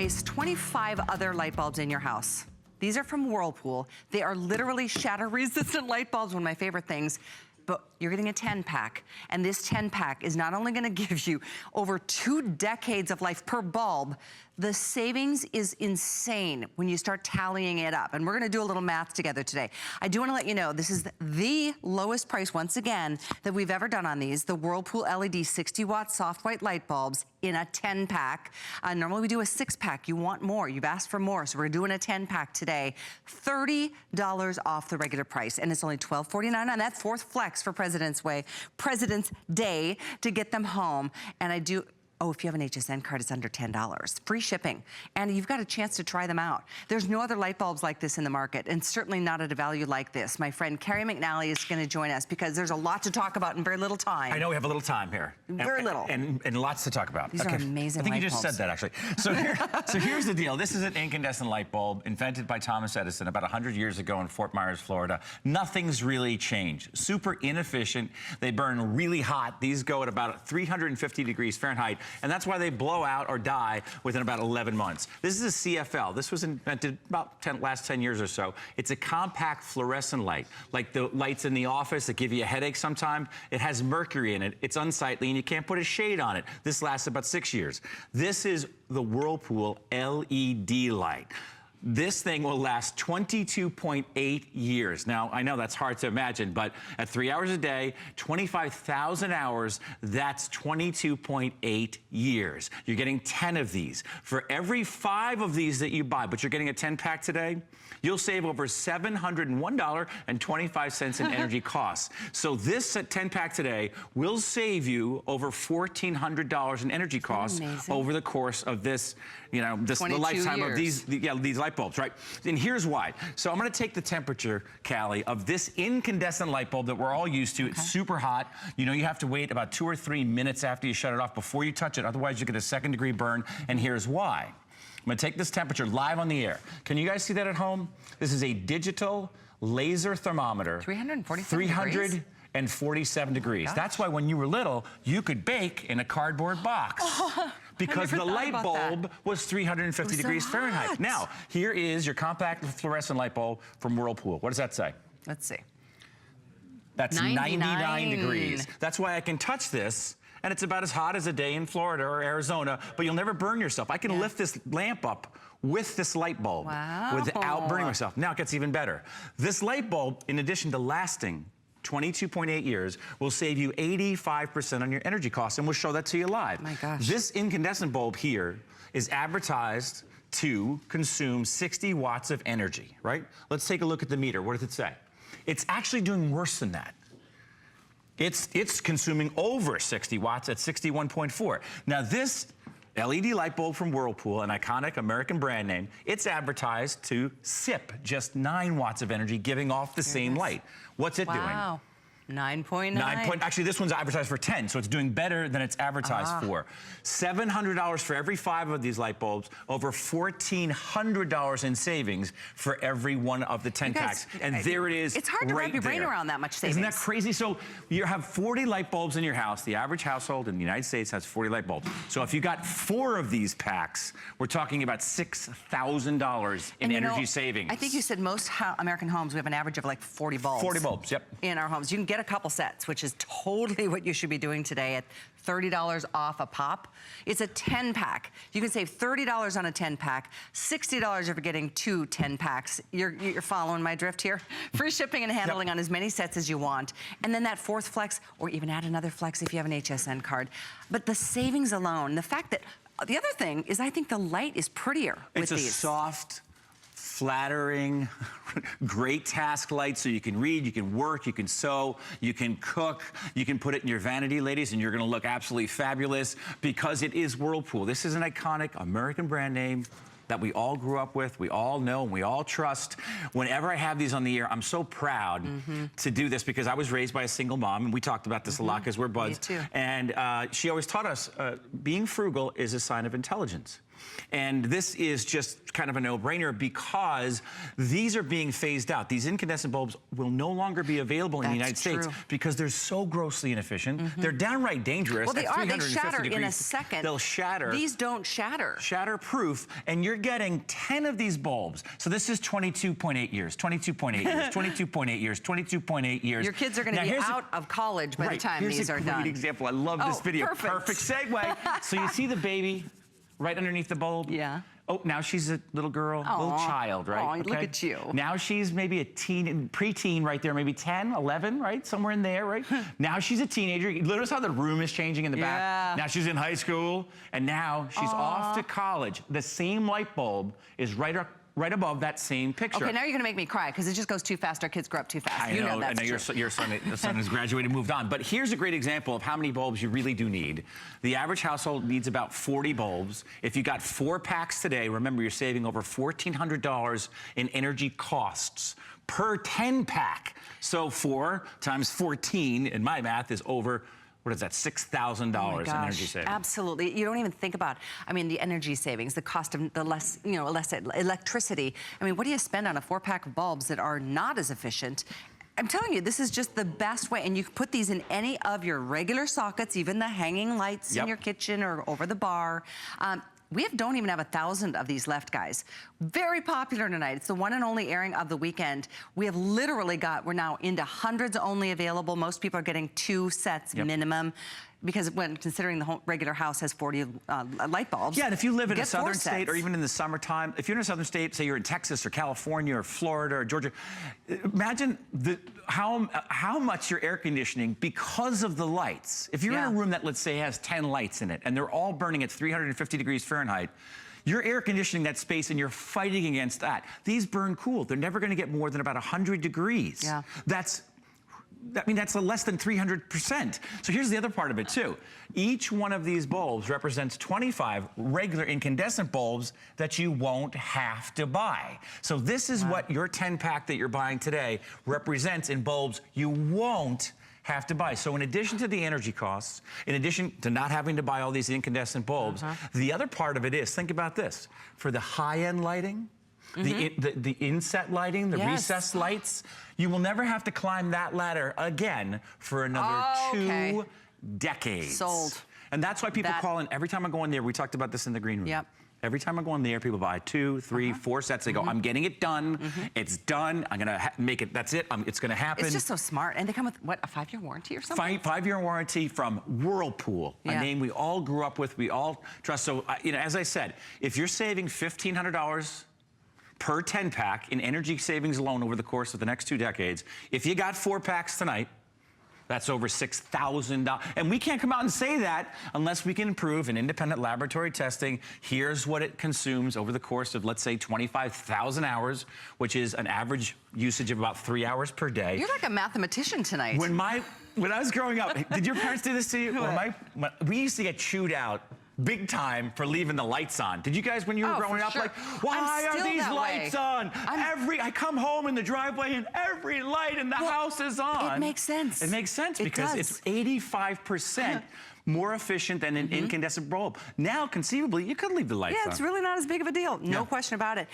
replace 25 other light bulbs in your house. These are from Whirlpool. They are literally shatter-resistant light bulbs, one of my favorite things. But you're getting a 10-pack, and this 10-pack is not only gonna give you over 2 decades of life per bulb, the savings is insane when you start tallying it up. And we're gonna do a little math together today. I do wanna let you know, this is the lowest price, once again, that we've ever done on these, the Whirlpool LED 60-watt soft white light bulbs in a 10-pack. Normally we do a 6-pack. You want more, you've asked for more, so we're doing a 10-pack today. $30 off the regular price, and it's only $12.49 on that fourth flex for President's Day to get them home. And I do, oh, if you have an HSN card, it's under $10. Free shipping. And you've got a chance to try them out. There's no other light bulbs like this in the market, and certainly not at a value like this. My friend Carrie McNally is gonna join us because there's a lot to talk about in very little time. I know we have a little time here. Very little. And lots to talk about. These are amazing I think light you just bulbs. said that, actually. So here's the deal. This is an incandescent light bulb invented by Thomas Edison about 100 years ago in Fort Myers, Florida. Nothing's really changed. Super inefficient. They burn really hot. These go at about 350 degrees Fahrenheit, and that's why they blow out or die within about 11 months. This is a CFL. This was invented about last 10 years or so. It's a compact fluorescent light, like the lights in the office that give you a headache sometimes. It has mercury in it. It's unsightly, and you can't put a shade on it. This lasts about 6 years. This is the Whirlpool LED light. This thing will last 22.8 years. Now, I know that's hard to imagine, but at 3 hours a day, 25,000 hours, that's 22.8 years. You're getting 10 of these. For every 5 of these that you buy, but you're getting a 10-pack today, you'll save over $701.25 in energy costs. So this 10-pack today will save you over $1,400 in energy costs over the course of this, the lifetime years. Of these light bulbs, right? And here's why. So I'm gonna take the temperature, Callie, of this incandescent light bulb that we're all used to. It's super hot. You know, you have to wait about 2 or 3 minutes after you shut it off before you touch it. Otherwise, you get a second-degree burn, and here's why. I'm gonna take this temperature live on the air. Can you guys see that at home? This is a digital laser thermometer. 347 degrees. Gosh. That's why when you were little, you could bake in a cardboard box. Because the light bulb was 350 degrees Fahrenheit. Now, here is your compact fluorescent light bulb from Whirlpool. What does that say? Let's see. That's 99 degrees. That's why I can touch this, and it's about as hot as a day in Florida or Arizona, but you'll never burn yourself. I can lift this lamp up with this light bulb without burning myself. Now it gets even better. This light bulb, in addition to lasting 22.8 years, will save you 85% on your energy costs, and we'll show that to you live. My gosh. This incandescent bulb here is advertised to consume 60 watts of energy, right? Let's take a look at the meter. What does it say? It's actually doing worse than that. It's consuming over 60 watts at 61.4. Now this LED light bulb from Whirlpool, an iconic American brand name, it's advertised to sip just 9 watts of energy, giving off the same light. What's it doing? Wow. 9.9. Actually, this one's advertised for 10, so it's doing better than it's advertised for. $700 for every 5 of these light bulbs, over $1,400 in savings for every one of the 10 packs. And there it is. It's hard to wrap your brain around that much savings. Isn't that crazy? So you have 40 light bulbs in your house. The average household in the United States has 40 light bulbs. So if you got 4 of these packs, we're talking about $6,000 in energy savings. I think you said most American homes, we have an average of like 40 bulbs. 40 bulbs, yep. In our homes. You can get a couple sets, which is totally what you should be doing today at $30 off a pop. It's a 10-pack. You can save $30 on a 10-pack, $60 if you're getting 2 10-packs. You're following my drift here? Free shipping and handling on as many sets as you want. And then that fourth flex, or even add another flex if you have an HSN card. But the savings alone, the fact that, the other thing is I think the light is prettier with these. It's a soft, flattering, great task light, so you can read, you can work, you can sew, you can cook, you can put it in your vanity, ladies, and you're gonna look absolutely fabulous because it is Whirlpool. This is an iconic American brand name that we all grew up with, we all know, and we all trust. Whenever I have these on the air, I'm so proud to do this because I was raised by a single mom, and we talked about this a lot because we're buds. Me too. And she always taught us being frugal is a sign of intelligence. And this is just kind of a no-brainer because these are being phased out. These incandescent bulbs will no longer be available in the United States because they're so grossly inefficient. They're downright dangerous. Well, they at are. They 350 shatter degrees. in a second. They'll shatter. These don't shatter. Shatter-proof, and you're getting 10 of these bulbs. So this is 22.8 years, 22.8 years, 22.8 years, 22.8 years. Your kids are going to be out of college by the time these are done. Here's a great example. I love this video. Perfect segue. So you see the baby right underneath the bulb? Yeah. Oh, now she's a little girl, little child, right? Oh, look at you. Now she's maybe a teen, preteen right there, maybe 10, 11, right? Somewhere in there, right? Now she's a teenager. Notice how the room is changing in the back. Now she's in high school, and now she's off to college. The same light bulb is right above that same picture. Okay, now you're gonna make me cry because it just goes too fast. Our kids grow up too fast. I know that's true. Your son has graduated and moved on. But here's a great example of how many bulbs you really do need. The average household needs about 40 bulbs. If you got 4 packs today, remember you're saving over $1,400 in energy costs per 10 pack. So 4 times 14, in my math, is over, what is that, $6,000 in energy savings. Absolutely. You don't even think about, I mean, the energy savings, the cost of the less electricity. I mean, what do you spend on a 4-pack of bulbs that are not as efficient? I'm telling you, this is just the best way. And you can put these in any of your regular sockets, even the hanging lights in your kitchen or over the bar. We don't even have 1,000 of these left, guys. Very popular tonight. It's the one and only airing of the weekend. We have literally we're now into hundreds only available. Most people are getting 2 sets minimum, because when considering the whole regular house has 40 light bulbs. Yeah, and if you live in a southern state or even in the summertime, if you're in a southern state, say you're in Texas or California or Florida or Georgia, imagine how much your air conditioning, because of the lights. If you're in a room that, let's say, has 10 lights in it and they're all burning at 350 degrees Fahrenheit, you're air conditioning that space and you're fighting against that. These burn cool. They're never gonna get more than about 100 degrees. Yeah. I mean, that's less than 300%. So here's the other part of it too. Each one of these bulbs represents 25 regular incandescent bulbs that you won't have to buy. So this is what your 10-pack that you're buying today represents in bulbs you won't have to buy. So in addition to the energy costs, in addition to not having to buy all these incandescent bulbs, the other part of it is, think about this, for the high-end lighting, the inset lighting, the recessed lights, you will never have to climb that ladder again for another 2 decades. Sold. And that's why people call in every time I go in there. We talked about this in the green room. Yep. Every time I go in there, people buy 2, 3, 4 sets. They go, I'm getting it done. It's done. I'm gonna make it. That's it. It's gonna happen. It's just so smart. And they come with, what, a 5-year warranty or something? 5-year warranty from Whirlpool, a name we all grew up with, we all trust. So, you know, as I said, if you're saving $1,500 per 10-pack in energy savings alone over the course of the next 2 decades, if you got 4 packs tonight, that's over $6,000. And we can't come out and say that unless we can prove in independent laboratory testing, here's what it consumes over the course of, let's say, 25,000 hours, which is an average usage of about 3 hours per day. You're like a mathematician tonight. When I was growing up, did your parents do this to you? We used to get chewed out big time for leaving the lights on. Did you guys, when you were growing up, like, why are these lights on? I come home in the driveway and every light in the house is on. It makes sense. It makes sense because it's 85% more efficient than an incandescent bulb. Now, conceivably, you could leave the lights on. Yeah, it's really not as big of a deal. No question about it.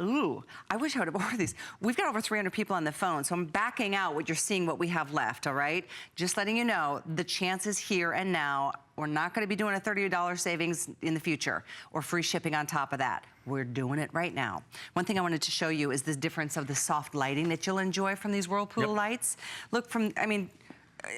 Ooh, I wish I would have ordered these. We've got over 300 people on the phone, so I'm backing out what you're seeing, what we have left, all right? Just letting you know, the chances here and now, we're not gonna be doing a $30 savings in the future or free shipping on top of that. We're doing it right now. One thing I wanted to show you is the difference of the soft lighting that you'll enjoy from these Whirlpool lights. Look, I mean,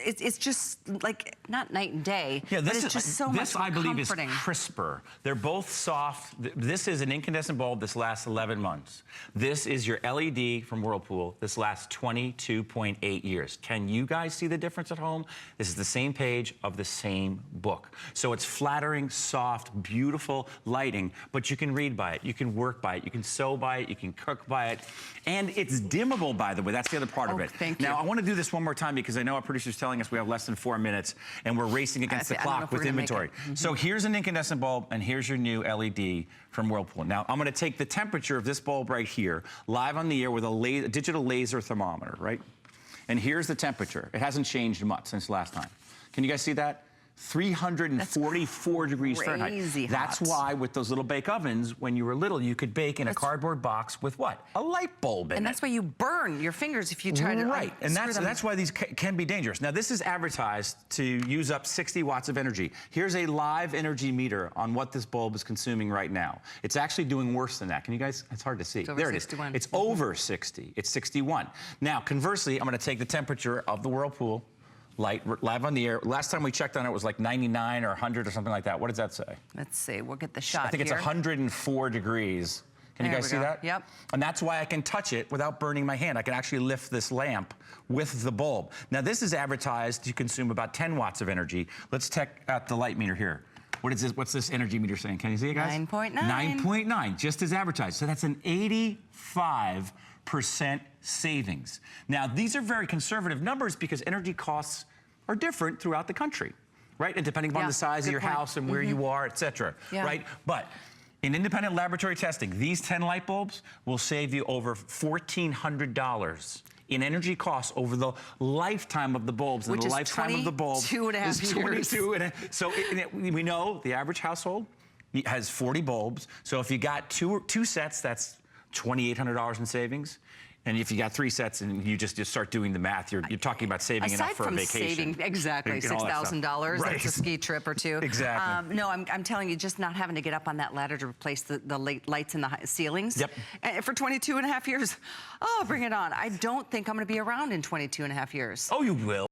it's just like not night and day. Yeah, this is just so much more This, I believe, comforting. is crisper. They're both soft. This is an incandescent bulb. This lasts 11 months. This is your LED from Whirlpool. This lasts 22.8 years. Can you guys see the difference at home? This is the same page of the same book. So it's flattering, soft, beautiful lighting, but you can read by it. You can work by it. You can sew by it. You can cook by it. And it's dimmable, by the way. That's the other part of it. Thank you. Now, I want to do this one more time because I know our producer's telling us we have less than 4 minutes and we're racing against the clock with inventory. So here's an incandescent bulb and here's your new LED from Whirlpool. Now I'm gonna take the temperature of this bulb right here, live on the air with a digital laser thermometer, right? And here's the temperature. It hasn't changed much since last time. Can you guys see that? 344 degrees Fahrenheit. Crazy hot. That's why with those little bake ovens, when you were little, you could bake in a cardboard box with what? A light bulb in it. And that's why you burn your fingers if you try to Right, and that's why these can be dangerous. Now, this is advertised to use up 60 watts of energy. Here's a live energy meter on what this bulb is consuming right now. It's actually doing worse than that. Can you guys, it's hard to see. There it is. It's over 60. It's 61. Now, conversely, I'm gonna take the temperature of the Whirlpool light live on the air. Last time we checked on it was like 99 or 100 or something like that. What does that say? Let's see, we'll get the shot. I think it's 104 degrees. Can you guys see that? Yep. And that's why I can touch it without burning my hand. I can actually lift this lamp with the bulb. Now, this is advertised to consume about 10 watts of energy. Let's check out the light meter here. What is this? What's this energy meter saying? Can you see it, guys? 9.9. 9.9, just as advertised. So that's an 85% savings. Now, these are very conservative numbers because energy costs are different throughout the country, right? And depending upon the size of your house and where you are, et cetera, right? But in independent laboratory testing, these 10 light bulbs will save you over $1,400 in energy costs over the lifetime of the bulbs. And the lifetime of the bulb is 22 and a half. So we know the average household has 40 bulbs. So if you got two sets, that's $2,800 in savings. And if you got 3 sets and you just start doing the math, you're talking about saving enough for a vacation. Aside from saving, exactly, $6,000, right. That's a ski trip or two. Exactly. No, I'm telling you, just not having to get up on that ladder to replace the lights in the ceilings. Yep. And for 22 and a half years, oh, bring it on. I don't think I'm going to be around in 22 and a half years. Oh, you will.